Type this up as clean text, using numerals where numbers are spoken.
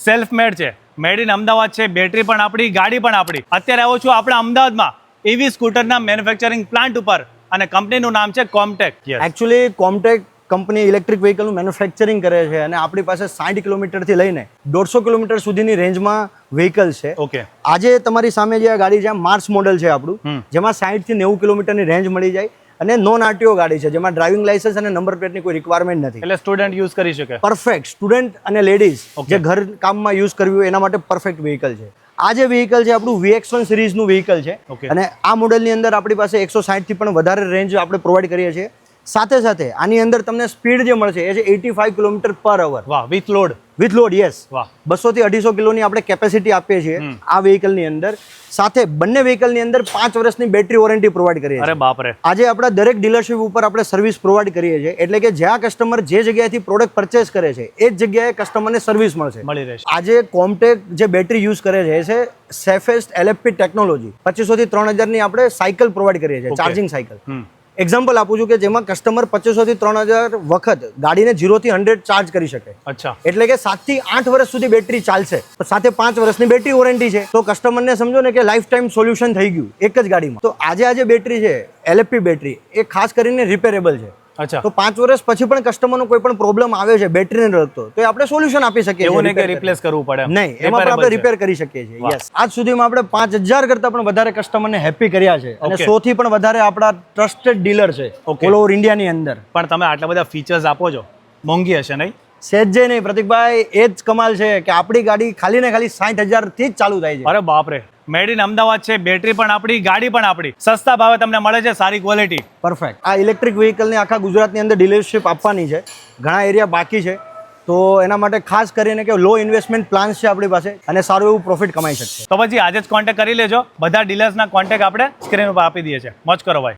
Self made છે, made in Ahmedabad છે, battery પણ આપણી, ગાડી પણ આપણી. અત્યારે આવો છું આપણા અમદાવાદમાં EV સ્કૂટરના મેન્યુફેક્ચરિંગ પ્લાન્ટ ઉપર અને કંપનીનું નામ છે કોમટેક. એકચ્યુઅલી કોમટેક કંપની ઇલેક્ટ્રિક વ્હીકલનું મેન્યુફેક્ચરિંગ કરે છે અને આપણી પાસે 60 કિલોમીટરથી લઈને 150 કિલોમીટર સુધીની રેન્જમાં વ્હીકલ છે. ઓકે. આજે તમારી સામે જે આ ગાડી છે માર્ચ મોડલ છે આપણું, જેમાં 60 થી 90 કિલોમીટરની રેન્જ મળી જાય અને નોન આરટીઓ ગાડી છે, જેમાં ડ્રાઇવિંગ લાયસન્સ અને નંબર પ્લેટની કોઈ રિક્વાયરમેન્ટ નથી. એટલે સ્ટુડન્ટ યુઝ કરી શકે. પરફેક્ટ સ્ટુડન્ટ અને લેડીઝ જે ઘર કામમાં યુઝ કરવી હોય એના માટે પરફેક્ટ વ્હીકલ છે. આ જે વ્હીકલ છે આપણું VX1 સિરીઝનું વ્હીકલ છે અને આ મોડલની અંદર આપણી પાસે 160 થી પણ વધારે રેન્જ આપણે પ્રોવાઈડ કરીએ છીએ. સાથે સાથે આની અંદર તમને સ્પીડ જે મળશે એ છે 85 કિલોમીટર પર અવર. વાહ, with load. With load, yes. વાહ. 200 થી 250 કિલોની આપણે કેપેસિટી આપીએ છીએ આ વ્હીકલની અંદર. સાથે બંને વ્હીકલની અંદર 5 વર્ષની બેટરી વોરંટી પ્રોવાઈડ કરીએ છીએ. અરે બાપ રે. આજે આપણા દરેક ડીલરશીપ ઉપર આપણે સર્વિસ પ્રોવાઈડ કરીએ છીએ, એટલે કે જ્યાં કસ્ટમર જે જગ્યાએથી પ્રોડક્ટ પરચેસ કરે છે એ જ જગ્યાએ કસ્ટમરને સર્વિસ મળી રહેશે. આજે કોમટેક જે બેટરી યુઝ કરે છે એ છે સેફેસ્ટ LFP ટેકનોલોજી. 2500 થી 3000 ની આપણે સાયકલ પ્રોવાઈડ કરીએ છીએ, ચાર્જિંગ સાયકલ. એક્ઝામ્પલ આપું છું કે જેમાં કસ્ટમર 2500 થી 3000 વખત ગાડીને 0 થી 100 ચાર્જ કરી શકે. અચ્છા. એટલે કે 7 થી 8 વર્ષ સુધી બેટરી ચાલશે. સાથે 5 વર્ષની બેટરી વોરંટી છે, તો કસ્ટમરને સમજો ને કે લાઈફ ટાઈમ સોલ્યુશન થઈ ગયું એક જ ગાડીમાં. તો આજે બેટરી છે LFP બેટરી, એ ખાસ કરીને રિપેરેબલ છે. અચ્છા. તો 5 વર્ષ પછી પણ કસ્ટમરનો કોઈ પણ પ્રોબ્લેમ આવે છે બેટરીને લગતો, તો એ આપણે સોલ્યુશન આપી શકીએ. એવું નહીં કે રિપ્લેસ કરવું પડે. નહીં, એમાં પણ આપણે રિપેર કરી શકીએ છીએ. યસ. આજ સુધીમાં આપણે 5000 કરતા પણ વધારે કસ્ટમરને હેપી કર્યા છે અને 100 થી પણ વધારે આપણા ટ્રસ્ટેડ ડીલર છે ઓલ ઓવર ઇન્ડિયાની અંદર. પણ તમે આટલા બધા ફીચર્સ આપો છો, મોંઘી હશે નહીં? સહેજે નહીં પ્રતિકભાઈ, એ જ કમાલ છે કે આપણી ગાડી ખાલી ને ખાલી 60,000 થી જ ચાલુ થાય છે. અરે બાપ રે. મેડ ઇન અમદાવાદ છે, બેટરી પણ આપણી, ગાડી પણ આપણી, સસ્તા ભાવે તમને મળે છે, સારી ક્વોલિટી. પરફેક્ટ. આ ઇલેક્ટ્રિક વ્હીકલને આખા ગુજરાતની અંદર ડીલરશીપ આપવાની છે, ઘણા એરિયા બાકી છે, તો એના માટે ખાસ કરીને કે લો ઇન્વેસ્ટમેન્ટ પ્લાન્સ છે આપણી પાસે અને સારું એવું પ્રોફિટ કમાઈ શકશે. તો પછી આજે જ કોન્ટેક્ટ કરી લેજો. બધા ડીલર્સના કોન્ટેક્ટ આપણે સ્ક્રીન ઉપર આપી દઈએ છીએ. મોજ કરો ભાઈ.